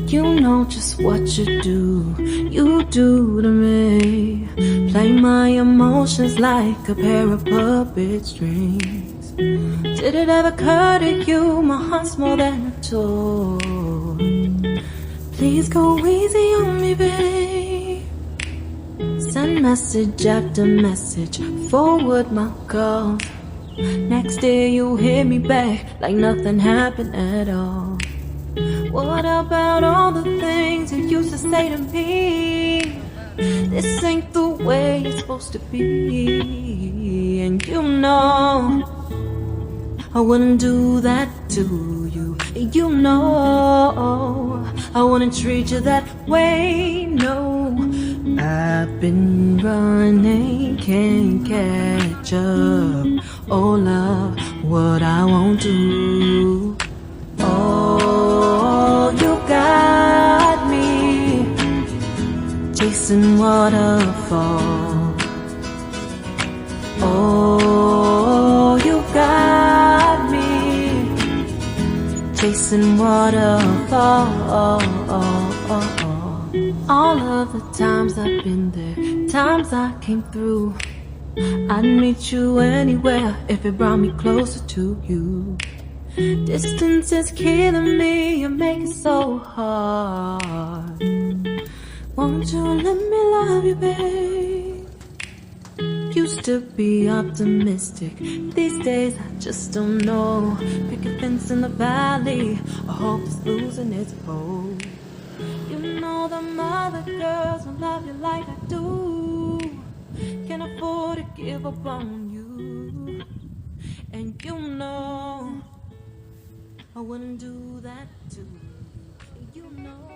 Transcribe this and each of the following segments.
You know just what you do to me. Play my emotions like a pair of puppet strings. Did it ever occur to you my heart's more than a toy? Please go easy on me, babe. Send message after message, forward my calls. Next day you hit me back like nothing happened at all. What about all the things you used to say to me? This ain't the way it's supposed to be. And you know I wouldn't do that to you. You know I wouldn't treat you that way, no. I've been running, can't catch up. Oh love, what I won't do. Oh, you got me chasing waterfalls. Oh, you got me chasing waterfalls. All of the times I've been there, times I came through, I'd meet you anywhere if it brought me closer to you. Distance is killing me, you make it so hard. Won't you let me love you, babe? Used to be optimistic, these days I just don't know. Pick a fence in the valley, I hope it's losing its hold. You know the mother girls don't love you like I do. Can't afford to give up on you. And you know I wouldn't do that too. You know.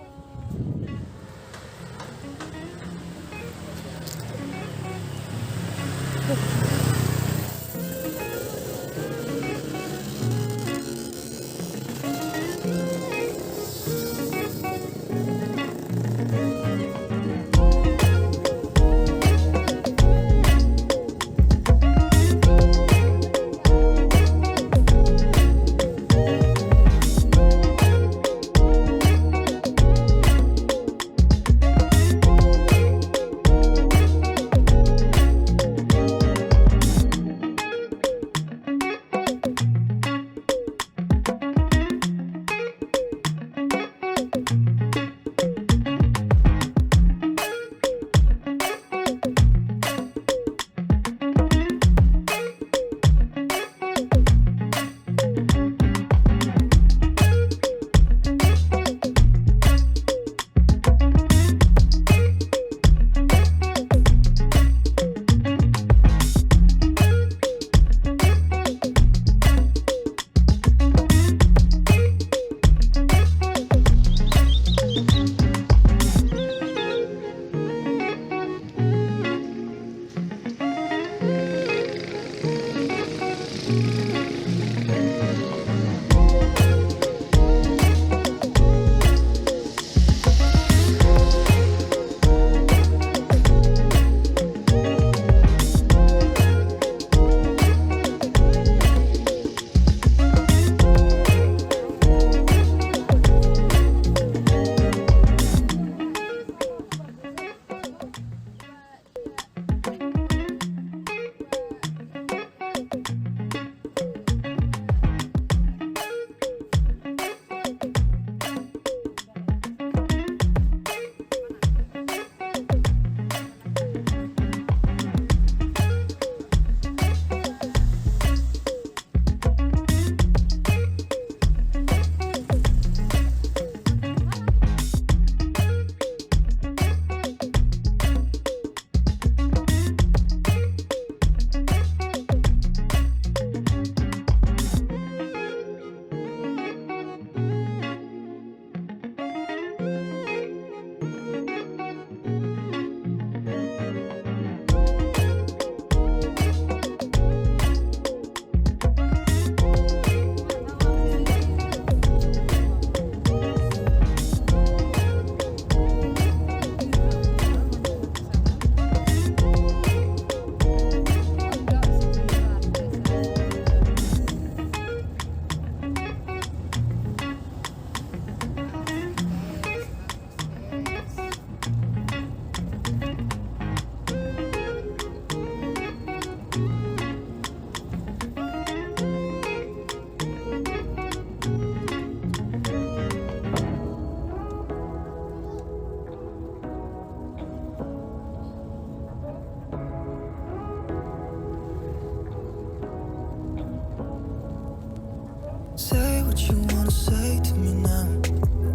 Say what you wanna say to me now.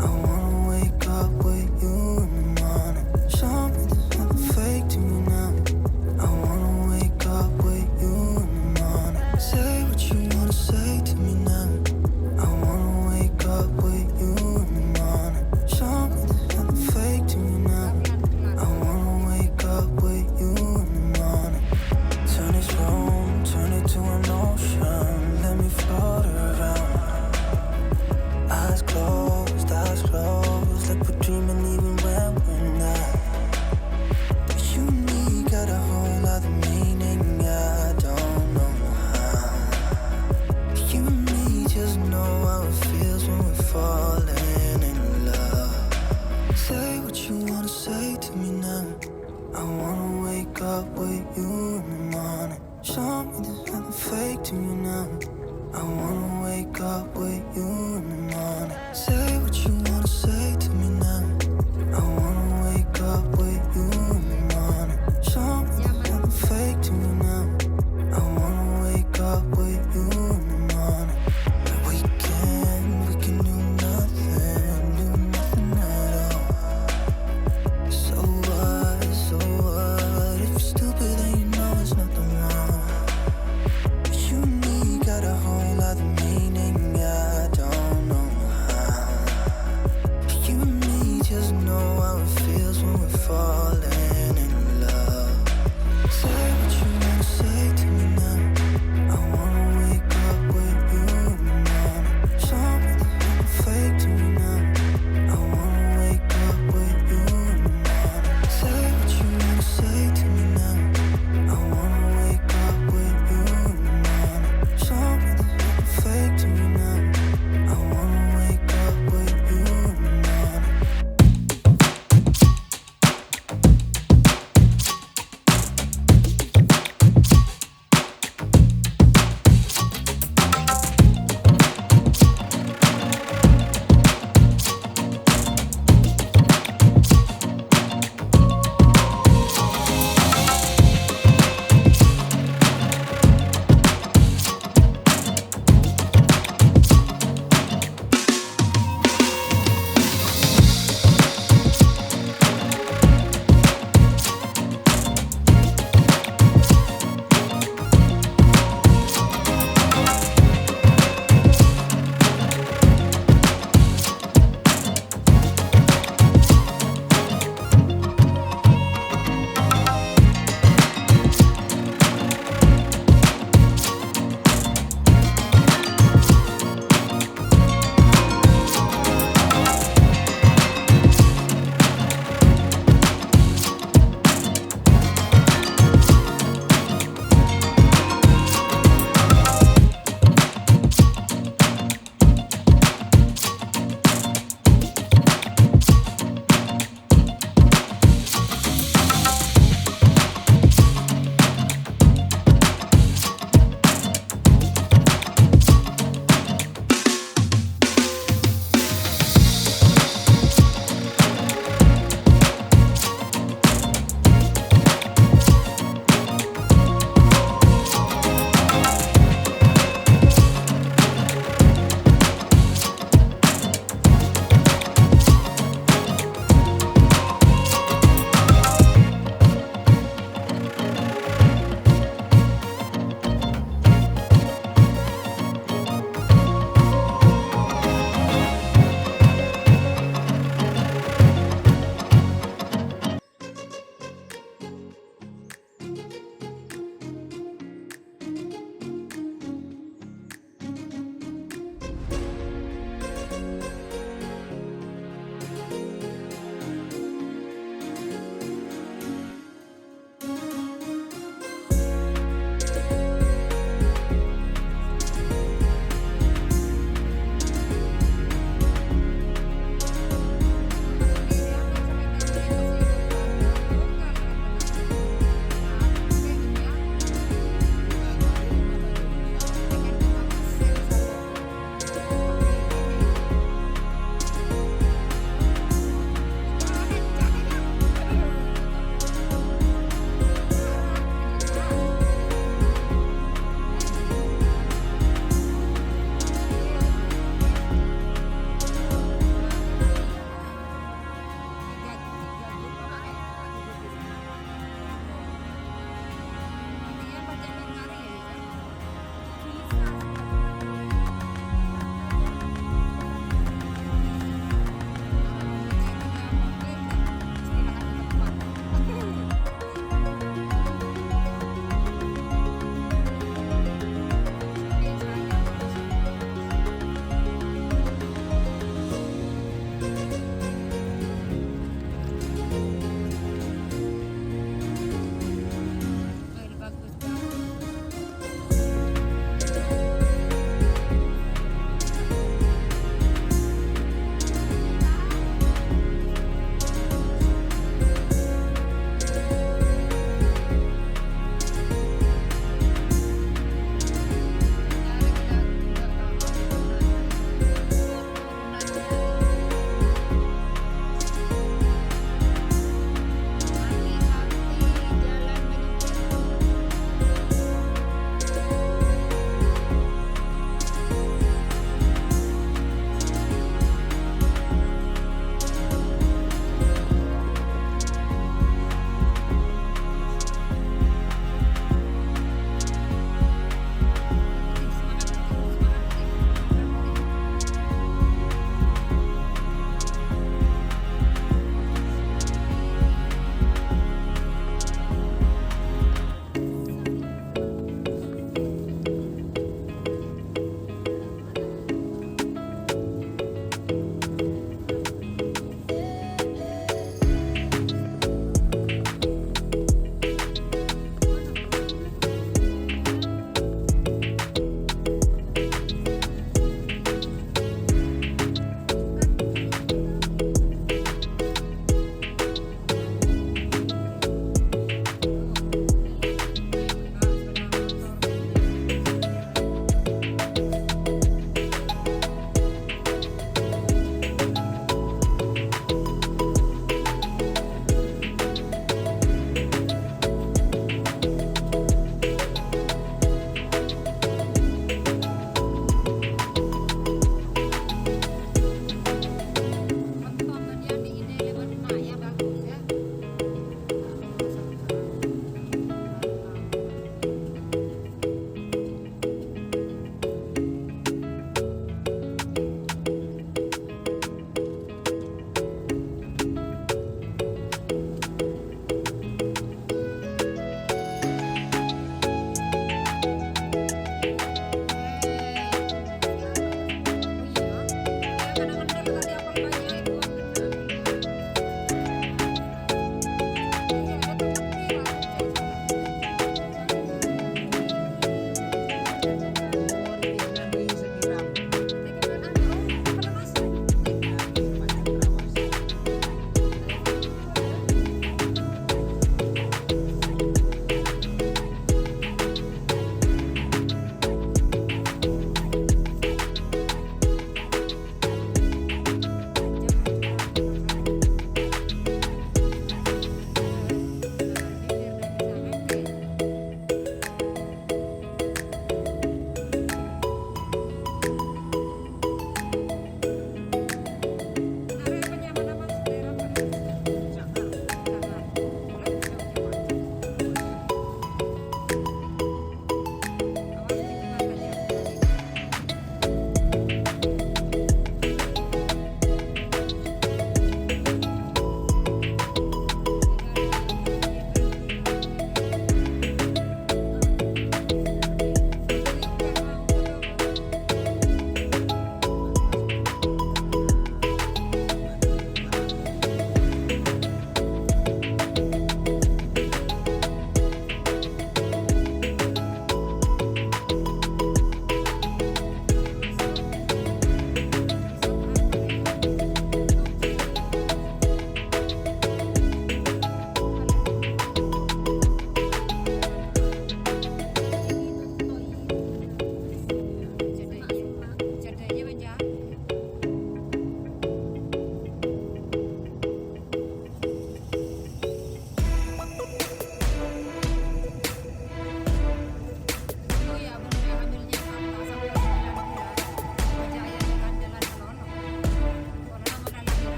I wanna wake up with you in the morning. Show me there's nothing fake to me now. I wanna wake up with you in the morning. Say what you wanna say to me now. I wanna wake up with you in the morning. Show me there's nothing fake to me now. I wanna wake up with you in the morning. Turn this room, turn it to an ocean. Let me float around. Eyes closed, like we're dreaming even when we're not. You and me got a whole other meaning, I don't know how. You and me just know how it feels when we're falling in love. Say what you wanna say to me now. I wanna wake up with you in the morning. Show me there's nothing fake to me now. I wanna